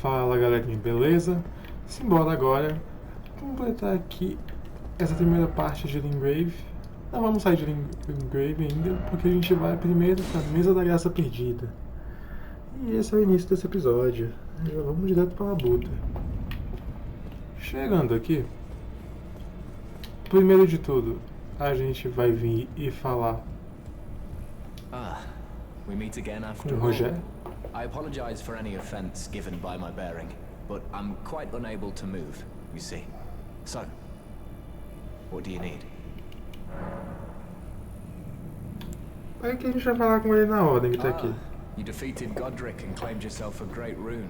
Fala galerinha, beleza? Simbora agora completar aqui essa primeira parte de Lingrave. Não vamos sair de Lingrave ainda, porque a gente vai primeiro para a Mesa da Graça Perdida. E esse é o início desse episódio. Já vamos direto para a luta. Chegando aqui, primeiro de tudo, a gente vai vir e falar We meet again after com o all. Rogério. I apologize for any offense given by my bearing, but I'm quite unable to move, you see. So, what do you need? Aí que a gente vai falar com ele na ordem que tá aqui. You defeated Godric and claimed yourself a great rune.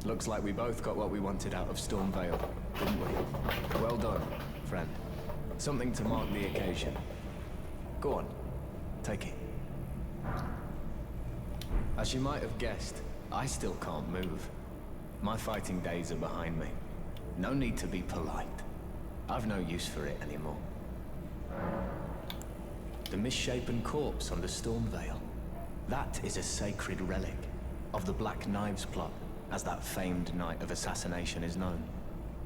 Looks like we both got what we wanted out of Stormvale, didn't we? Well done, friend. Something to mark the occasion. Go on, take it. As you might have guessed, I still can't move. My fighting days are behind me. No need to be polite. I've no use for it anymore. The misshapen corpse under Stormvale. That is a sacred relic of the Black Knives plot, as that famed night of assassination is known.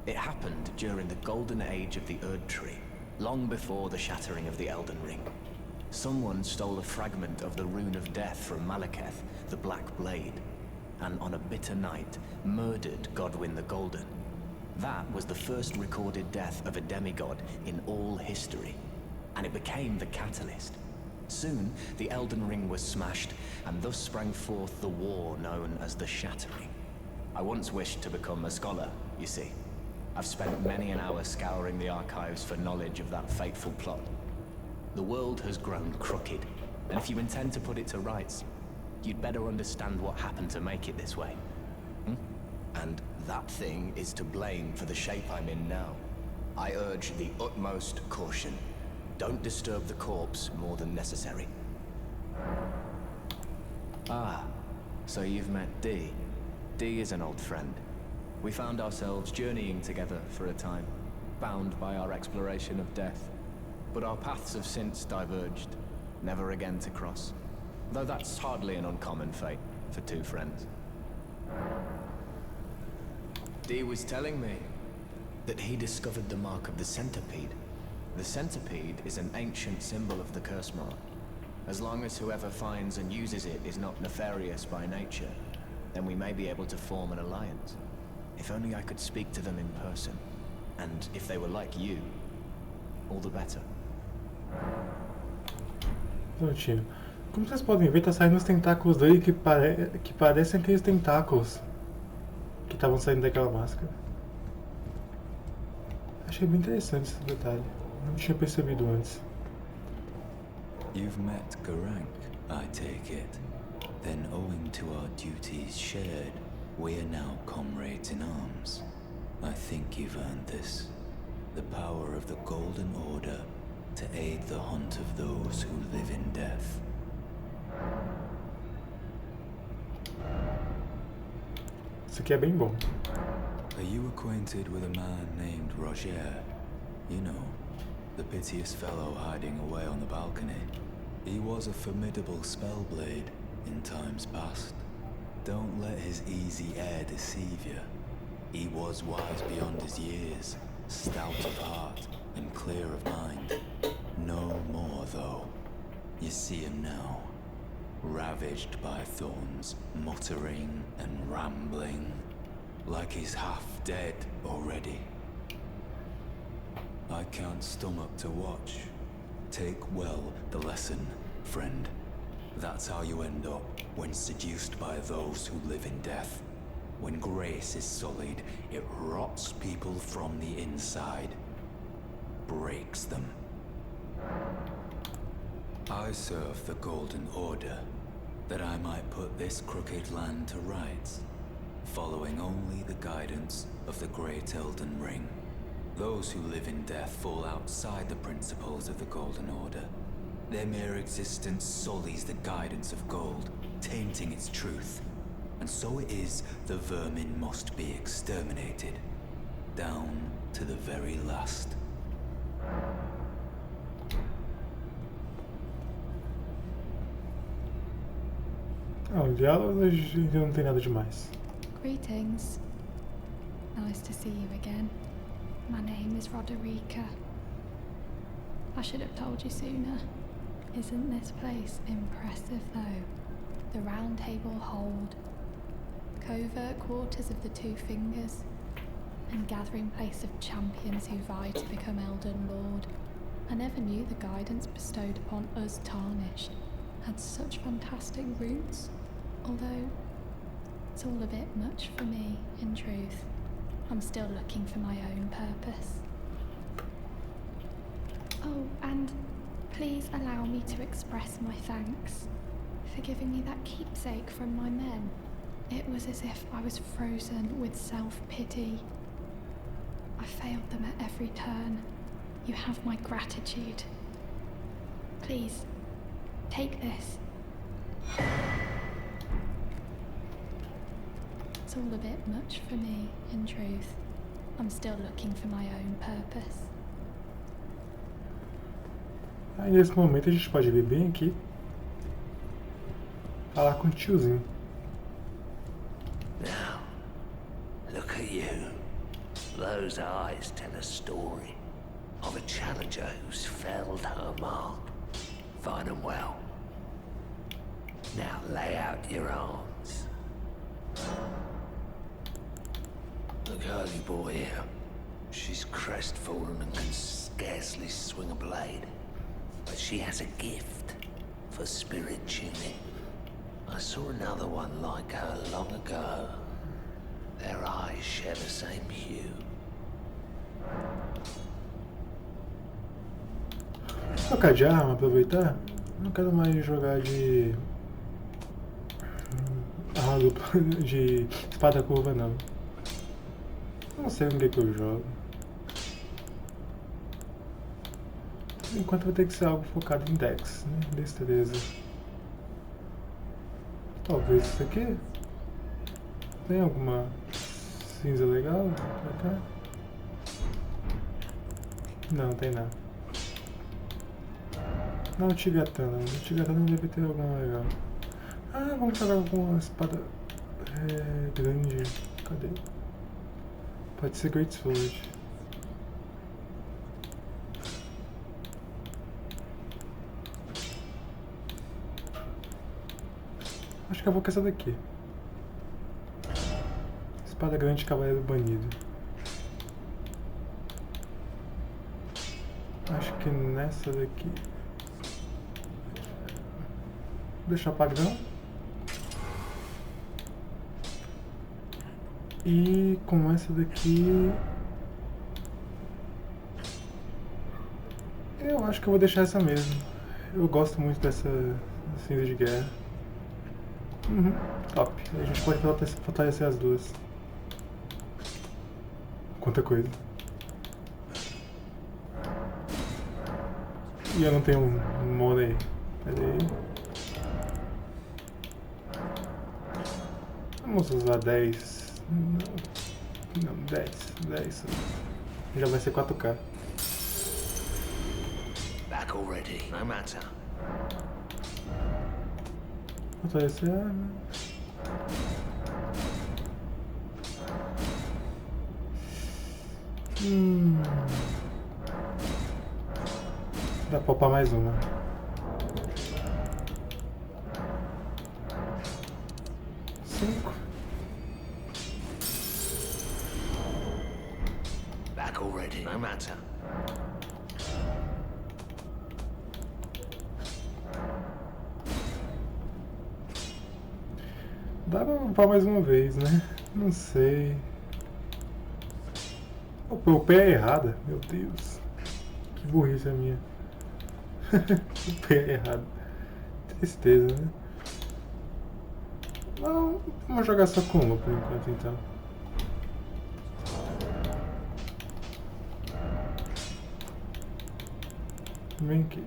It happened during the golden age of the Erd Tree, long before the shattering of the Elden Ring. Someone stole a fragment of the Rune of Death from Malekith, the Black Blade, and on a bitter night, murdered Godwyn the Golden. That was the first recorded death of a demigod in all history, and it became the catalyst. Soon, the Elden Ring was smashed, and thus sprang forth the war known as the Shattering. I once wished to become a scholar, you see. I've spent many an hour scouring the archives for knowledge of that fateful plot. The world has grown crooked, and if you intend to put it to rights, you'd better understand what happened to make it this way. And that thing is to blame for the shape I'm in now. I urge the utmost caution. Don't disturb the corpse more than necessary. So you've met Dee. Dee is an old friend. We found ourselves journeying together for a time, bound by our exploration of death. But our paths have since diverged, never again to cross. Though that's hardly an uncommon fate for two friends. Dee was telling me that he discovered the mark of the centipede. The centipede is an ancient symbol of the curse mark. As long as whoever finds and uses it is not nefarious by nature, then we may be able to form an alliance. If only I could speak to them in person. And if they were like you, all the better. Prontinho. Como vocês podem ver, tá saindo os tentáculos dele que parecem aqueles tentáculos que estavam saindo daquela máscara. Achei bem interessante esse detalhe. Não tinha percebido antes. You've met Garank, I take it. Then owing to our duties shared, we are now comrades in arms. I think you've earned this. The power of the Golden Order to aid the hunt of those who live in death. Isso aqui é bem bom. Are you acquainted with a man named Roger? You know, the piteous fellow hiding away on the balcony. He was a formidable spellblade in times past. Don't let his easy air deceive you. He was wise beyond his years, stout of heart and clear of mind. No more, though. You see him now, ravaged by thorns, muttering and rambling, like he's half dead already. I can't stomach to watch. Take well the lesson, friend. That's how you end up when seduced by those who live in death. When grace is sullied, it rots people from the inside, breaks them. I serve the Golden Order, that I might put this crooked land to rights, following only the guidance of the Great Elden Ring. Those who live in death fall outside the principles of the Golden Order. Their mere existence sullies the guidance of gold, tainting its truth. And so it is the vermin must be exterminated, down to the very last. O diálogo ainda não tem nada demais. Greetings. Nice to see you again. My name is Roderica. I should have told you sooner. Isn't this place impressive though? The round table hold, covert quarters of the Two Fingers, and gathering place of champions who vie to become Elden Lord. I never knew the guidance bestowed upon us Tarnished had such fantastic roots, although it's all a bit much for me, in truth. I'm still looking for my own purpose. Oh, and please allow me to express my thanks for giving me that keepsake from my men. It was as if I was frozen with self-pity. I failed them at every turn. You have my gratitude. Please, take this. It's all a bit much for me, in truth. I'm still looking for my own purpose. Aí nesse momento a gente pode vir bem aqui, falar com o tiozinho. Now, look at you. Those eyes tell a story of a challenger who's felled her mark. Fine and well. Now lay out your arms. The girly boy here, she's crestfallen and can scarcely swing a blade. But she has a gift for spirit tuning. I saw another one like her long ago. Their eyes share the same hue. Trocar de arma, aproveitar. Não quero mais jogar de arma dupla, de espada curva não. Não sei onde é que eu jogo. Por enquanto vai ter que ser algo focado em Dex, né? Destreza. Talvez isso aqui. Tem alguma cinza legal pra cá? Não, tem não. Não, o Tigatana. O Tigatana deve ter alguma legal. Ah, vamos jogar com uma espada grande. Cadê? Pode ser Great Sword. Acho que eu vou com essa daqui. Espada grande, cavaleiro banido. Acho que nessa daqui. Vou deixar padrão. E com essa daqui. Eu acho que eu vou deixar essa mesmo. Eu gosto muito dessa cinza de guerra. Top. A gente pode fortalecer as duas. Quanta coisa. E eu não tenho money. Pera aí. Vamos usar 10. Não, 10. Já vai ser 4K. Back already, no matter. Fortalecer a arma. Dá pra upar mais uma. Back already, no matter. Dá pra upar mais uma vez, né? Não sei. O pé é errada, meu Deus. Que burrice a minha. O pé é errado. Tristeza, né? Não, vamos jogar só com uma por enquanto então. Vem aqui.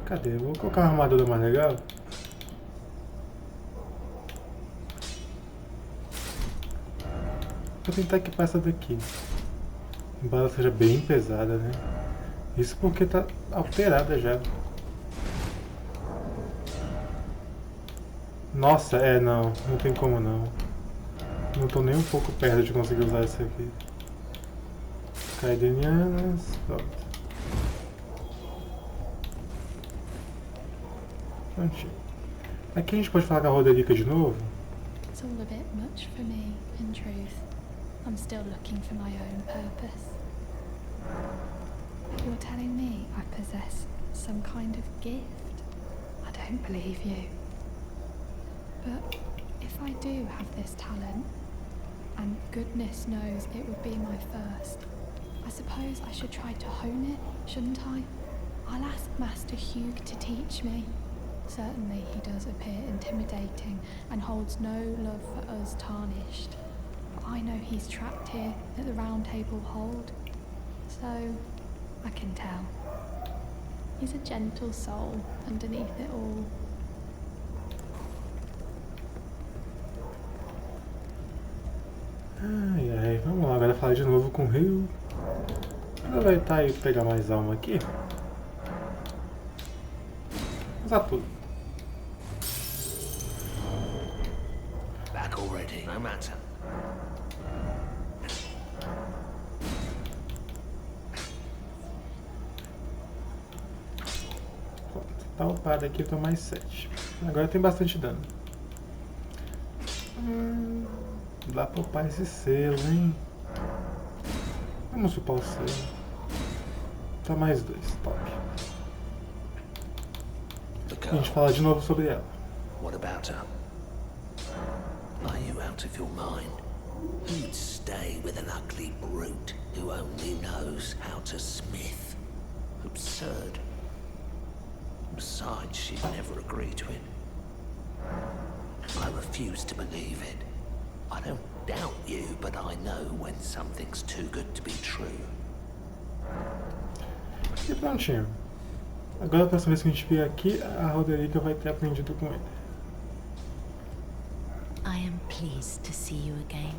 Cadê? Vou colocar uma armadura mais legal. Vou tentar equipar essa daqui. Embora ela seja bem pesada, né? Isso porque tá alterada já. Nossa, não tem como não. Não tô nem um pouco perto de conseguir usar isso aqui. Caedenianas, pronto. Prontinho. Aqui a gente pode falar com a Roderica de novo? It's all a bit much for me, in truth. I'm still looking for my own purpose. You're telling me I possess some kind of gift? I don't believe you. But if I do have this talent, and goodness knows it would be my first, I suppose I should try to hone it, shouldn't I? I'll ask Master Hugh to teach me. Certainly he does appear intimidating and holds no love for us tarnished. But I know he's trapped here at the Round Table Hold, so I can tell. He's a gentle soul underneath it all. Ai, vamos lá, agora falar de novo com o Rio. Aproveitar e pegar mais alma aqui. Usar tudo. Back already, no matter. Pronto, tá upado aqui, eu tô mais 7. Agora tem bastante dano. Dá pra upar esse selo, hein? Vamos upar o selo. Tá mais 2, top. A gente fala de novo sobre ela. What about her? Are you out of your mind? You'd stay with an ugly brute who only knows how to smith. Absurd. Besides, she'd never agree to it. I refuse to believe it. I don't doubt you, but I know when something's too good to be true. E prontinho. Agora a próxima vez que a gente vier aqui, a Roderica vai ter aprendido com ele. I am pleased to see you again.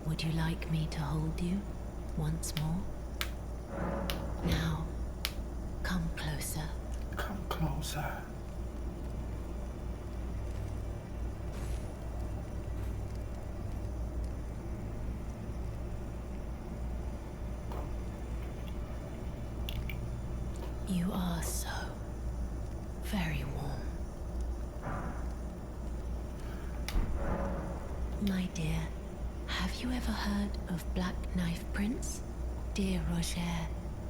Would you like me to hold you once more? Now, come closer. Come closer. You are so very warm. My dear, have you ever heard of Black Knife Prince? Dear Roger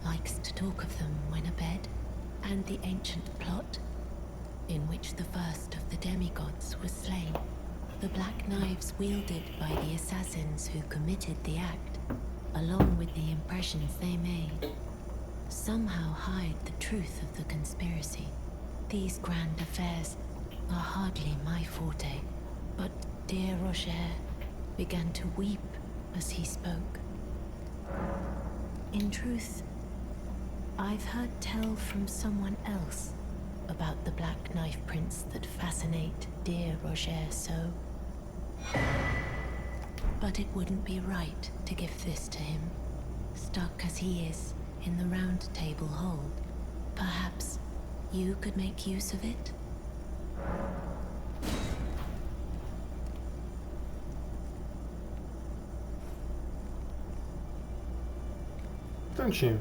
likes to talk of them when abed, and the ancient plot in which the first of the demigods was slain. The black knives wielded by the assassins who committed the act, along with the impressions they made, somehow hide the truth of the conspiracy. These grand affairs are hardly my forte, but dear Roger began to weep as he spoke. In truth, I've heard tell from someone else about the Black Knife Prince that fascinate dear Roger so. But it wouldn't be right to give this to him, stuck as he is in the Round Table Hold. Perhaps you could make use of it? Prontinho.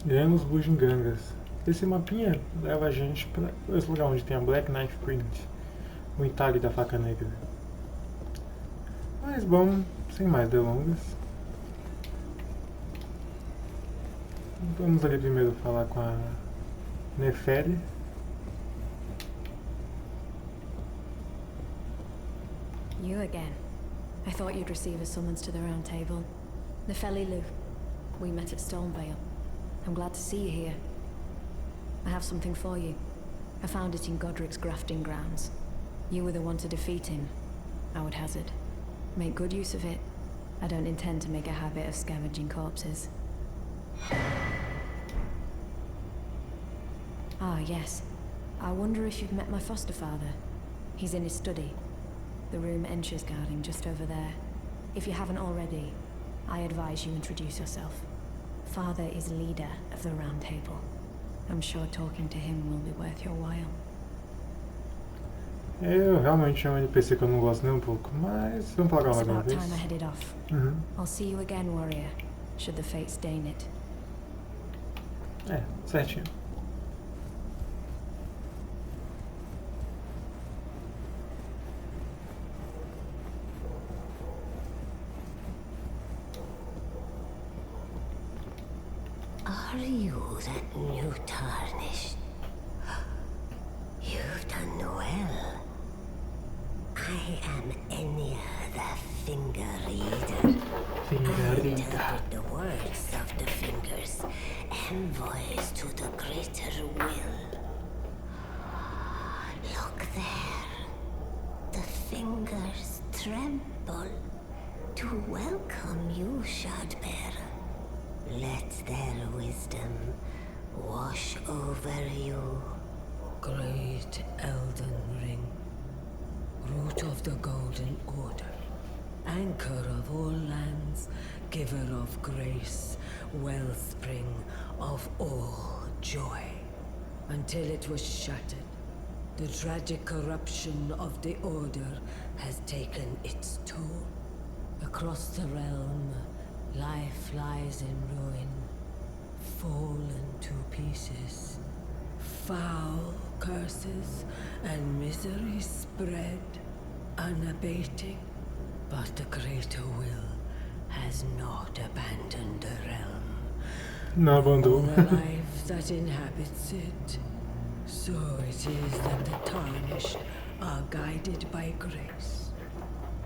Ganhamos bugigangas. Esse mapinha leva a gente para esse lugar onde tem a Black Knife Prince, o entalhe da faca negra. Mas bom, sem mais delongas, vamos ali primeiro falar com a Neferi. You again. I thought you'd receive a summons to the Round Table. Nefeli Lu. We met at Stormvale. I'm glad to see you here. I have something for you. I found it in Godric's grafting grounds. You were the one to defeat him, I would hazard. Make good use of it. I don't intend to make a habit of scavenging corpses. Ah, yes. I wonder if you've met my foster father. He's in his study. The room Encher's guarding just over there. If you haven't already, I advise you introduce yourself. father is leader of the Round Table. I'm sure talking to him will be worth your while. Eu realmente é um NPC que eu não gosto nem um pouco, mas vamos falar mais uma It's vez. about time I headed off. I'll see you again, warrior, should the fates deign it. É, certinho. Are you that new tarnished? You've done well. I am Enya, the Finger Reader. I interpret the words of the fingers, envoys to the greater will. Look there. The fingers tremble to welcome you, Shardbearer. Let their wisdom wash over you. Great Elden Ring, root of the Golden Order, anchor of all lands, giver of grace, wellspring of all joy. Until it was shattered, the tragic corruption of the Order has taken its toll. Across the realm, life lies in ruin, fallen to pieces. Foul curses and misery spread, unabating. But the greater will has not abandoned the realm. Não abandonou. The life that inhabits it. So it is that the tarnished are guided by grace,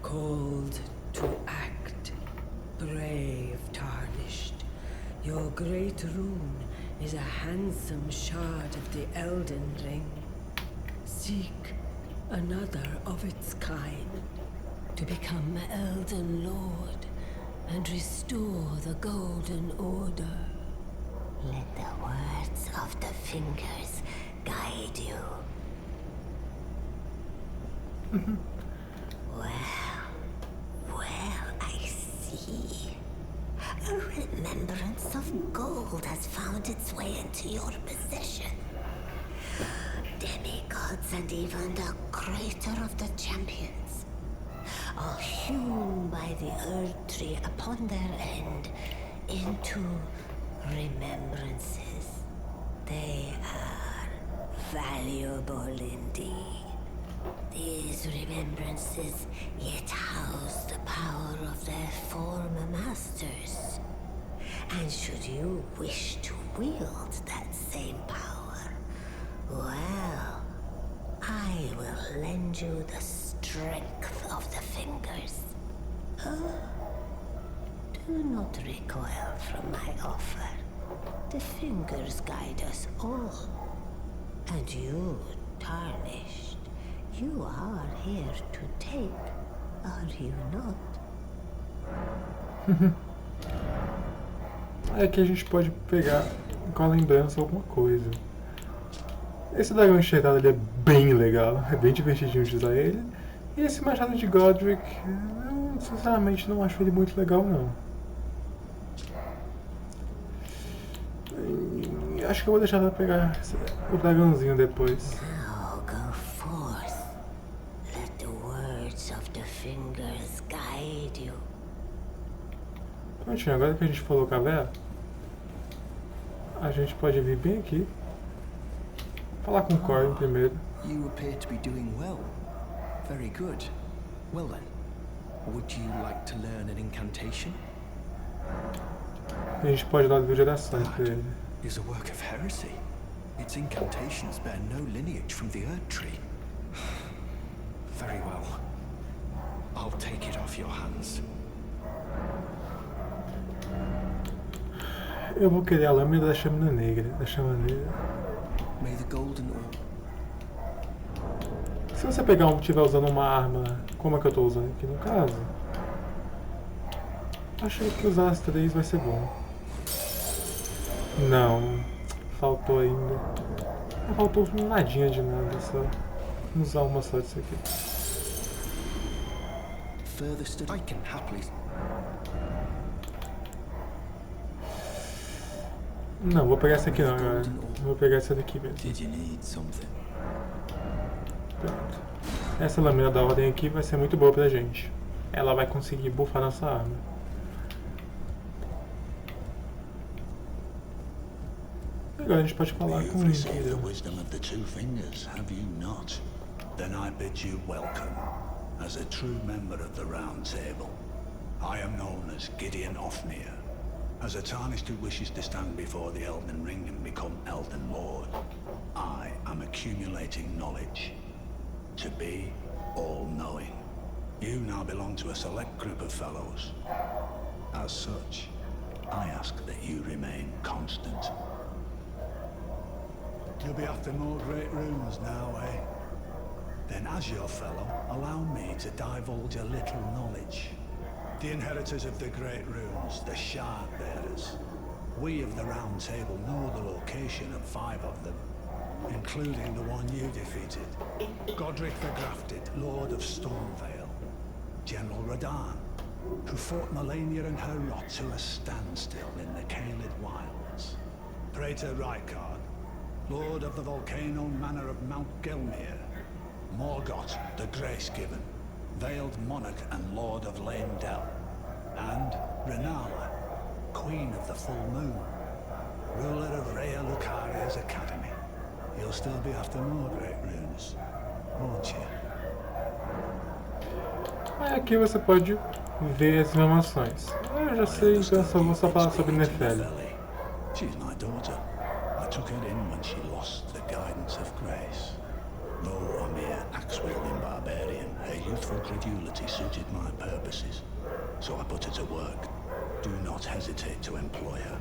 called to act. Brave tarnished, your great rune is a handsome shard of the Elden Ring. Seek another of its kind to become Elden Lord and restore the Golden Order. Let the words of the fingers guide you. Well, I see. A remembrance of gold has found its way into your possession. Demigods and even the greater of the champions, all hewn by the Earth Tree upon their end into remembrances. They are valuable indeed. These remembrances yet house the power of their former masters. And should you wish to wield that same power, well, I will lend you the strength of the fingers. Do not recoil from my offer. The fingers guide us all. And you, tarnished, you are here to take, are you not? É que a gente pode pegar com a lembrança alguma coisa. Esse dragão enxertado ele é bem legal, é bem divertidinho de usar ele. E esse machado de Godric, eu sinceramente não acho ele muito legal não. E acho que eu vou deixar pra pegar o dragãozinho depois. Now go forth. Let the words of the fingers guide you. Prontinho, agora que a gente falou com a Vera, a gente pode vir bem aqui. Falar com o Corin primeiro. You appear to be doing well. Very good. Well then, would you like to learn an incantation? A gente pode dar 2 gerações pra ele. Is a work of heresy. Its incantations bear no lineage from the Earth Tree. Very well. I'll take it off your hands. Eu vou querer a lâmina da chama negra. May the golden orb. Se você pegar estiver usando uma arma como a que eu estou usando aqui no caso, acho que usar as 3 vai ser bom. Não, faltou ainda. Faltou nadinha de nada, só usar uma só disso aqui. Further study, I can happily. Não, vou pegar essa aqui não, galera. Vou pegar essa daqui mesmo. Did you need something? Pronto. Essa lâmina da ordem aqui vai ser muito boa pra gente. Ela vai conseguir buffar nossa arma. Agora a gente pode falar com o You've received the inteiro. wisdom of the two fingers, have you not? Then I bid you welcome, as a true member of the Round Table. I am known as Gideon Ofnir, as a tarnished who wishes to stand before the Elden Ring and become Elden Lord. I am accumulating knowledge, to be all-knowing. You now belong to a select group of fellows. As such, I ask that you remain constant. You'll be after more great runes now, eh? Then as your fellow, allow me to divulge a little knowledge. The inheritors of the great runes, the shard bearers. We of the Round Table know the location of 5 of them, including the one you defeated. Godric the Grafted, Lord of Stormvale. General Radahn, who fought Melania and her rot to a standstill in the Caelid wilds. Praetor Rykard, Lord of the Volcano Manor of Mount Gelmir. Morgoth, the Grace-Given, Veiled Monarch and Lord of Leyndell. And Renala, Queen of the Full Moon, ruler of Rhea Lucaria's Academy. You'll still be after more great runes, won't you? Aqui você pode ver as informações. Eu já sei, então só vou só falar sobre Nefeli. She's my daughter. I took her in when she lost the guidance of grace. Though a mere axe-wielding barbarian, her youthful credulity suited my purposes. So I put her to work. Do not hesitate to employ her.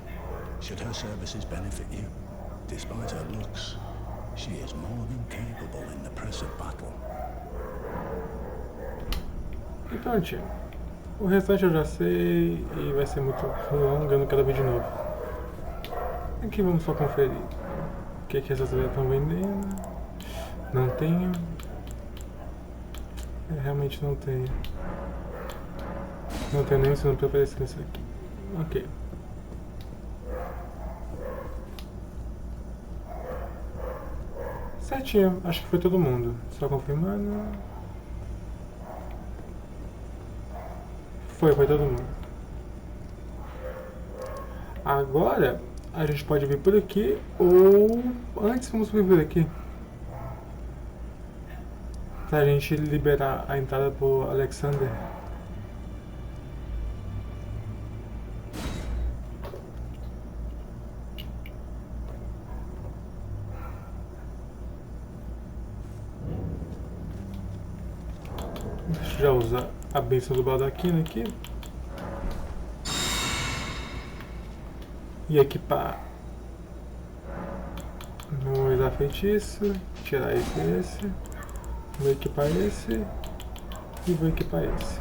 Should her services benefit you, despite her looks, she is more than capable in the press of battle. E prontinho. O restante eu já sei e vai ser muito longo, eu não quero ver de novo. Aqui vamos só conferir o que essas velhas estão vendendo. Não tenho. Realmente não tenho. Não tenho nenhum sinal para aparecer nesse aqui. Ok. Certinho, acho que foi todo mundo. Só confirmando. Foi todo mundo. Agora a gente pode vir por aqui ou antes vamos vir por aqui. Pra gente liberar a entrada pro Alexander. Deixa eu já usar a bênção do baldaquino aqui. E equipar. Vou usar feitiço. Tirar esse. Vou equipar esse. E vou equipar esse.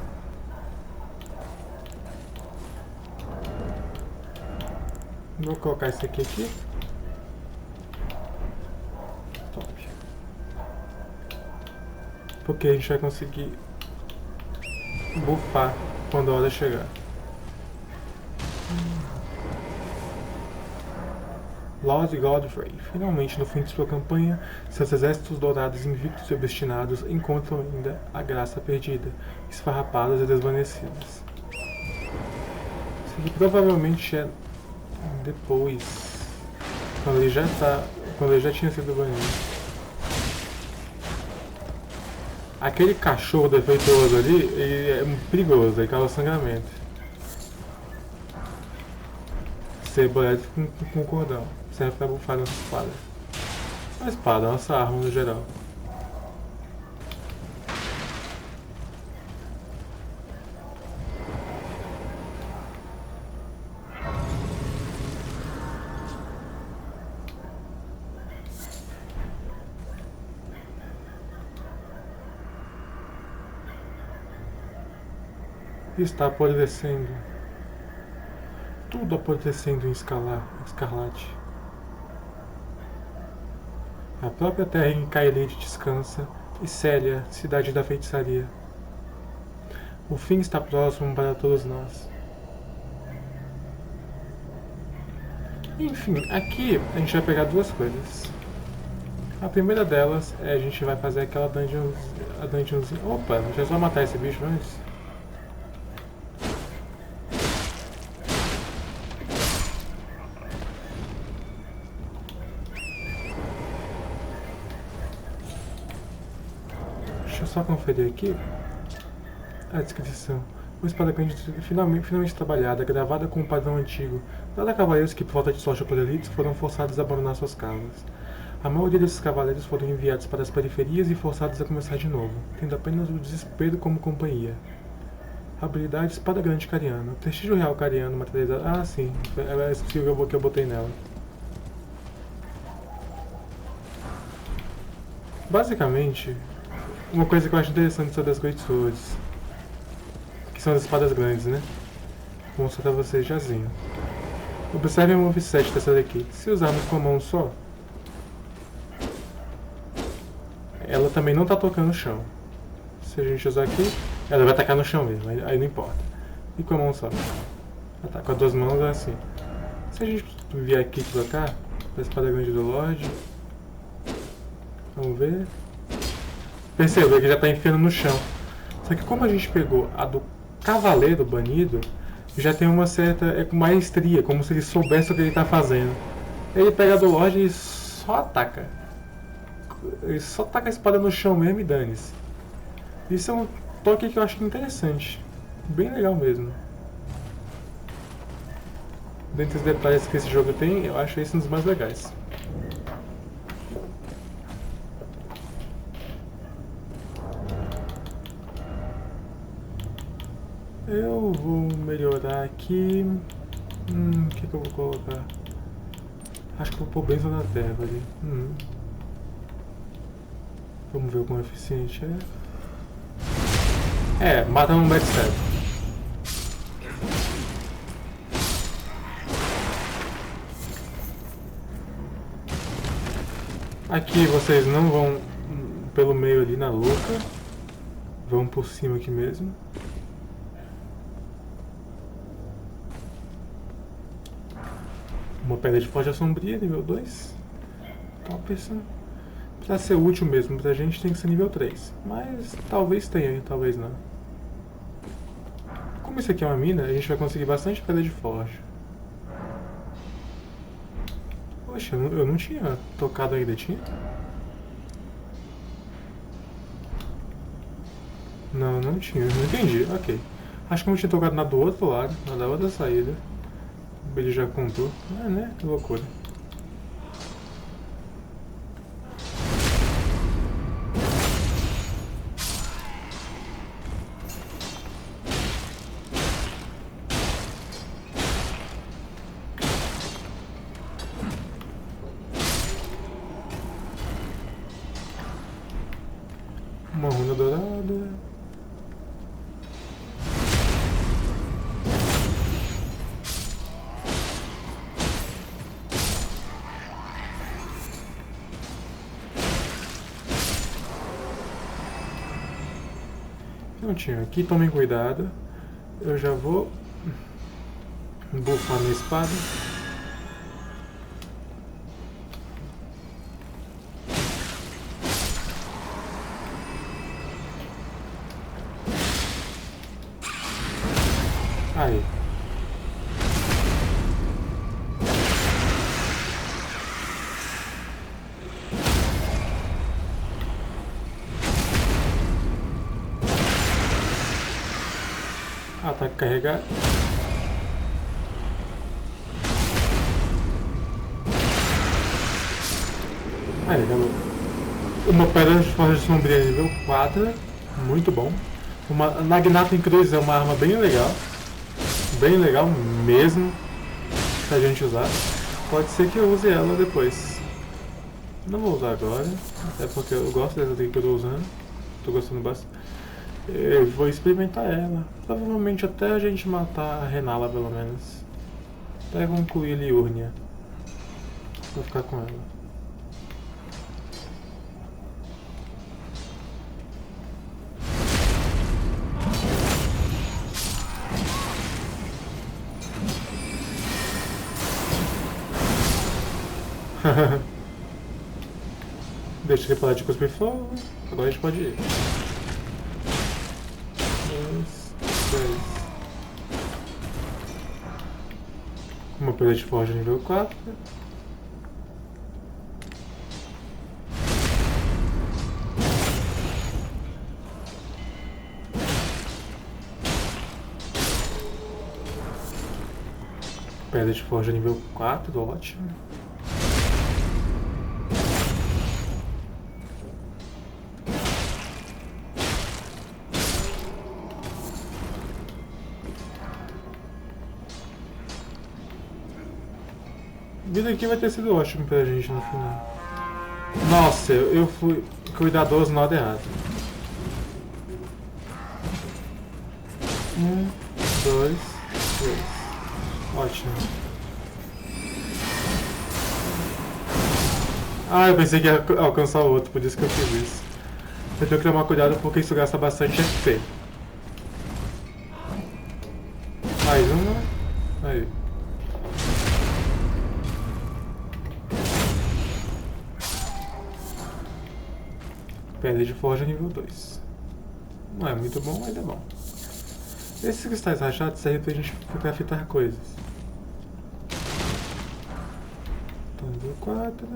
Vou colocar esse aqui. Top. Porque a gente vai conseguir buffar quando a hora chegar. Lord Godfrey, finalmente no fim de sua campanha, seus exércitos dourados, invictos e obstinados encontram ainda a graça perdida, esfarrapadas e desvanecidas. Isso aqui provavelmente é depois, quando ele já tinha sido banido. Aquele cachorro defeituoso ali, ele é perigoso, ele causa sangramento. Cebola com cordão. Serve pra bufar nossa espada. A espada, nossa arma no geral. Está apodrecendo. Tudo apodrecendo em escarlate. A própria terra em Caelid descansa, e Célia, cidade da feitiçaria. O fim está próximo para todos nós. Enfim, aqui a gente vai pegar duas coisas. A primeira delas é a gente vai fazer aquela dungeonzinha. Opa, deixa eu só matar esse bicho antes. Deixa eu só conferir aqui a descrição. Uma espada grande finalmente trabalhada, gravada com um padrão antigo, dada a cavaleiros que, por falta de sorte ou por elites, foram forçados a abandonar suas casas. A maioria desses cavaleiros foram enviados para as periferias e forçados a começar de novo, tendo apenas o desespero como companhia. Habilidade Espada Grande Cariana. Prestígio Real Cariano, materializado. Ah, sim. Era esse que eu botei nela. Basicamente, uma coisa que eu acho interessante sobre as Great Swords, que são as espadas grandes, né? Vou mostrar pra vocês jazinho. Observem o moveset dessa daqui. Se usarmos com a mão só, ela também não está tocando no chão. Se a gente usar aqui, ela vai atacar no chão mesmo, aí não importa. E com a mão só. Ah, tá, com as duas mãos é assim. Se a gente vier aqui e trocar a espada grande do Lorde, vamos ver. Perceba que já está enfiando no chão. Só que como a gente pegou a do Cavaleiro Banido, já tem uma certa maestria, como se ele soubesse o que ele está fazendo. Ele pega a do Lorde e só ataca. Ele só taca a espada no chão mesmo e dane-se. Isso é um toque que eu acho interessante. Bem legal mesmo. Dentre os detalhes que esse jogo tem, eu acho esse um dos mais legais. Eu vou melhorar aqui. O que eu vou colocar? Acho que eu vou pôr bênção da terra ali. Vamos ver o quão eficiente é. Mata um backstab. Aqui vocês não vão pelo meio ali na louca. Vão por cima aqui mesmo. Uma pedra de forja sombria, nível 2. Topperson. Pra ser útil mesmo pra gente tem que ser nível 3. Mas talvez tenha, talvez não. Como isso aqui é uma mina, a gente vai conseguir bastante pedra de forja. Poxa, eu não tinha tocado ainda, tinha? Não tinha, não entendi, ok. Acho que eu tinha tocado na do outro lado, na da outra saída. Ele já contou. Ah, né? Que loucura. Uma runa dourada. Prontinho, aqui tomem cuidado. Eu já vou bufar minha espada. Aí. Ataque carregado. Aí, galera. Uma pedra de forja sombria nível 4. Muito bom. Uma Nagnata em Cruz é uma arma bem legal. Bem legal mesmo. Pra gente usar. Pode ser que eu use ela depois. Não vou usar agora. Até porque eu gosto dessa daqui que eu tô usando. Tô gostando bastante. Eu vou experimentar ela. Provavelmente até a gente matar a Renala, pelo menos. Até concluir a Liurnia. Vou ficar com ela. Deixa ele parar de cuspir fogo. Agora a gente pode ir. 2, 3. Uma pedra de forja nível 4. Pedra de forja nível 4, ótimo. Isso aqui vai ter sido ótimo pra gente no final. Nossa, eu fui cuidadoso na hora errada. 1, 2, 3. Ótimo. Ah, eu pensei que ia alcançar o outro, por isso que eu fiz isso. Eu tenho que tomar cuidado porque isso gasta bastante XP. Mais uma. Aí. Pedra de forja nível 2. Não é muito bom, mas é bom. Esses cristais rachados servem pra gente craftar coisas. Então, nível 4.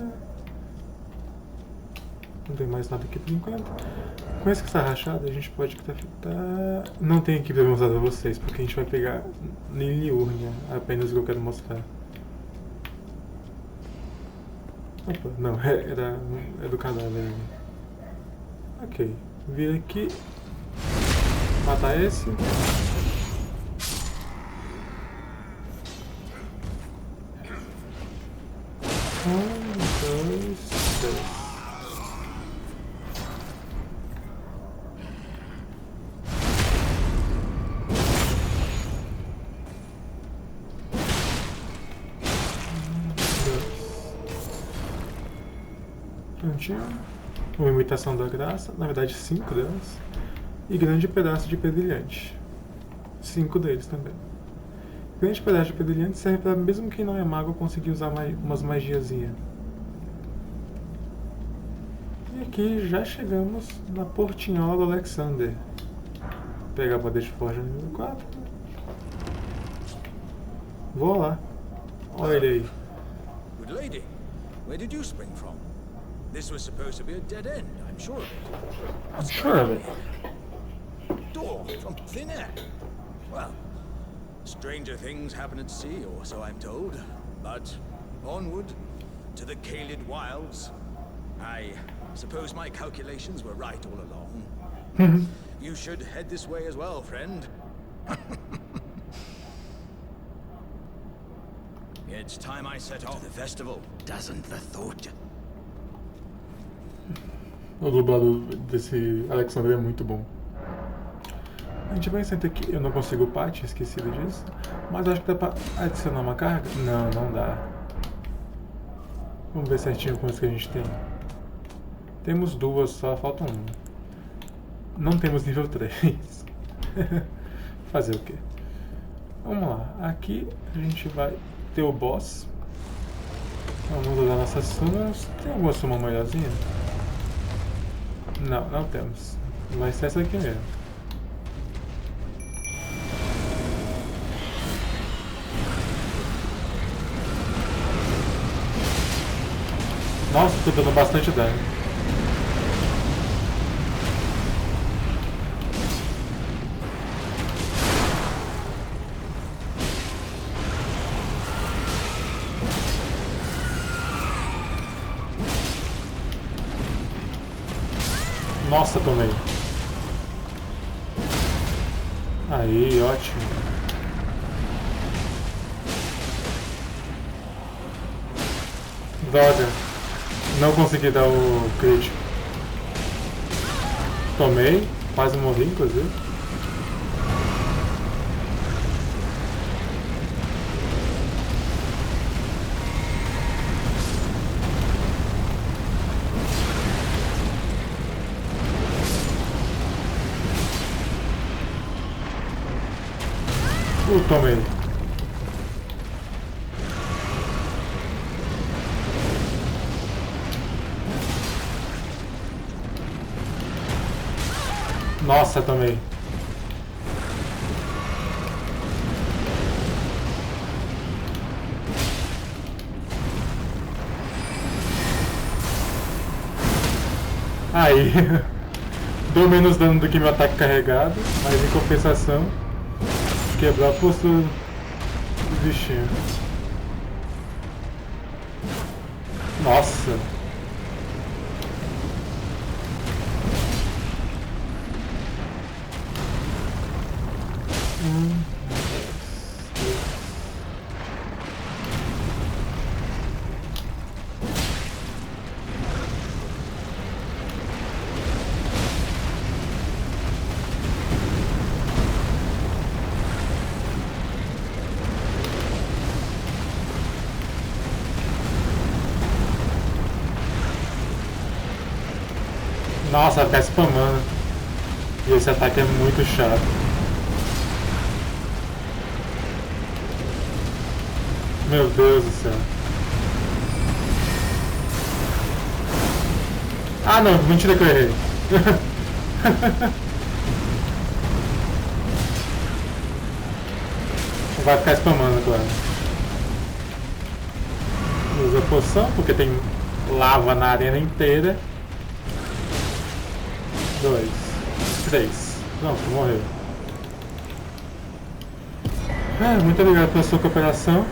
Não tem mais nada aqui por enquanto. Com esse cristal rachado a gente pode craftar... Não tem aqui pra mostrar pra vocês, porque a gente vai pegar Liurnia, apenas o que eu quero mostrar. Opa, não, é do cadáver. Ok, vir aqui, matar esse. 1, 2, 3. Prontinho. Uma imitação da graça, na verdade 5 delas, e grande pedaço de pedrilhante. 5 deles também. Grande pedaço de pedrilhante serve para mesmo quem não é mago conseguir usar umas magiazinhas. E aqui já chegamos na Portinhola do Alexander. Vou pegar a poder de forja nível 4. Vou lá. Olha ele aí. Good lady, where did you spring from? This was supposed to be a dead end, I'm sure of it. What's Sure of it. Door from thin air. Well, stranger things happen at sea, or so I'm told. But onward to the Caelid wilds. I suppose my calculations were right all along. You should head this way as well, friend. It's time I set off the festival. Doesn't the thought? O dublado desse Alexander é muito bom. A gente vai sentar aqui. Eu não consigo upar, tinha esquecido disso. Mas acho que dá pra adicionar uma carga? Não, não dá. Vamos ver certinho quantas que a gente tem. Temos 2 só, faltam 1. Não temos nível 3. Fazer o quê? Vamos lá. Aqui a gente vai ter o boss. Vamos usar nossas summons. Tem alguma summon melhorzinha? Não, não temos. Vai ser essa aqui mesmo. Nossa, tô dando bastante dano. Nossa, tomei. Aí, ótimo. Droga. Não consegui dar o crítico. Tomei. Quase morri, inclusive. Tomei. Nossa, tomei. Aí, deu menos dano do que meu ataque carregado, mas em compensação, quebrou a postura do bichinho. Nossa! Nossa, vai ficar spamando. E esse ataque é muito chato. Meu Deus do céu. Ah não, mentira que eu errei. Vai ficar spamando agora. Usa poção, porque tem lava na arena inteira. 2, 3. Pronto, morreu. Muito obrigado pela sua cooperação.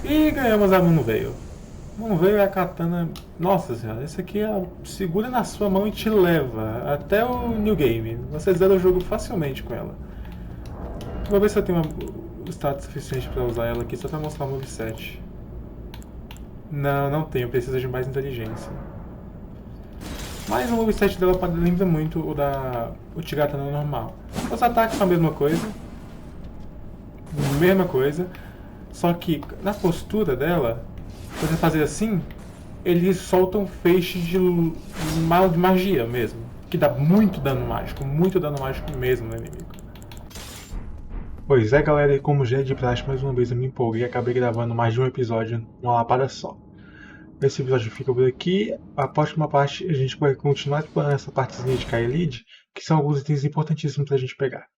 E ganhamos a Moonveil. Moonveil é a katana. Nossa senhora, esse aqui segura na sua mão e te leva até o New Game. Você zera o jogo facilmente com ela. Vou ver se eu tenho o status suficiente para usar ela aqui, só para mostrar o moveset. Não tenho, precisa de mais inteligência. Mas o moveset dela lembra muito o Tigatana normal. Os ataques são a mesma coisa. Só que na postura dela, se você fazer assim, eles soltam feixes de magia mesmo. Que dá muito dano mágico mesmo no inimigo. Pois é galera, e como já é de praxe, mais uma vez eu me empolguei e acabei gravando mais de um episódio numa lapada só. Esse episódio fica por aqui. A próxima parte a gente vai continuar explorando essa partezinha de Caelid, que são alguns itens importantíssimos pra gente pegar.